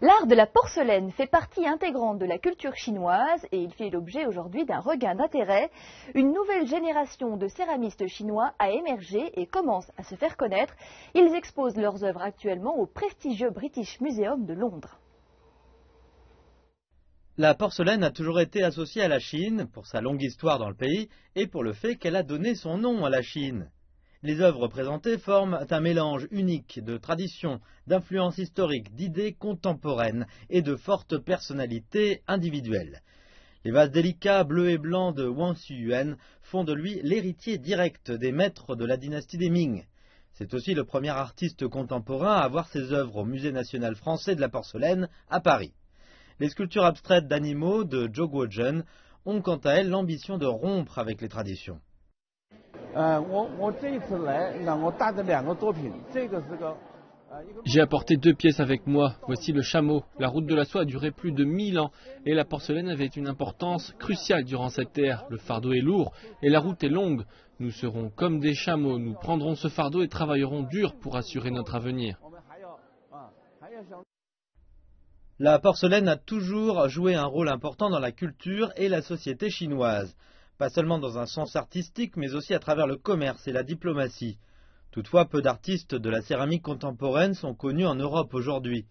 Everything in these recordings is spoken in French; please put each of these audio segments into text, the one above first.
L'art de la porcelaine fait partie intégrante de la culture chinoise et il fait l'objet aujourd'hui d'un regain d'intérêt. Une nouvelle génération de céramistes chinois a émergé et commence à se faire connaître. Ils exposent leurs œuvres actuellement au prestigieux British Museum de Londres. La porcelaine a toujours été associée à la Chine pour sa longue histoire dans le pays et pour le fait qu'elle a donné son nom à la Chine. Les œuvres présentées forment un mélange unique de traditions, d'influences historiques, d'idées contemporaines et de fortes personnalités individuelles. Les vases délicats bleus et blancs de Wang Xuyuan font de lui l'héritier direct des maîtres de la dynastie des Ming. C'est aussi le premier artiste contemporain à voir ses œuvres au Musée national français de la porcelaine à Paris. Les sculptures abstraites d'animaux de Zhou Guozhen ont quant à elles l'ambition de rompre avec les traditions. J'ai apporté 2 pièces avec moi. Voici le chameau. La route de la soie a duré plus de 1000 ans et la porcelaine avait une importance cruciale durant cette ère. Le fardeau est lourd et la route est longue. Nous serons comme des chameaux. Nous prendrons ce fardeau et travaillerons dur pour assurer notre avenir. La porcelaine a toujours joué un rôle important dans la culture et la société chinoise. Pas seulement dans un sens artistique, mais aussi à travers le commerce et la diplomatie. Toutefois, peu d'artistes de la céramique contemporaine sont connus en Europe aujourd'hui.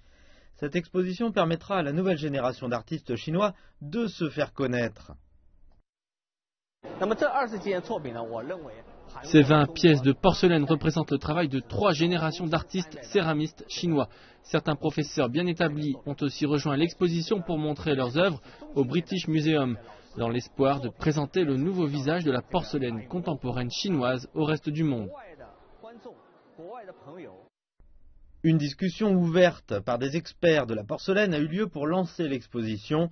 Cette exposition permettra à la nouvelle génération d'artistes chinois de se faire connaître. Ces 20 pièces de porcelaine représentent le travail de 3 générations d'artistes céramistes chinois. Certains professeurs bien établis ont aussi rejoint l'exposition pour montrer leurs œuvres au British Museum, dans l'espoir de présenter le nouveau visage de la porcelaine contemporaine chinoise au reste du monde. Une discussion ouverte par des experts de la porcelaine a eu lieu pour lancer l'exposition.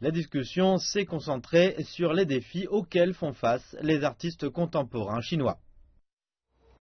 La discussion s'est concentrée sur les défis auxquels font face les artistes contemporains chinois.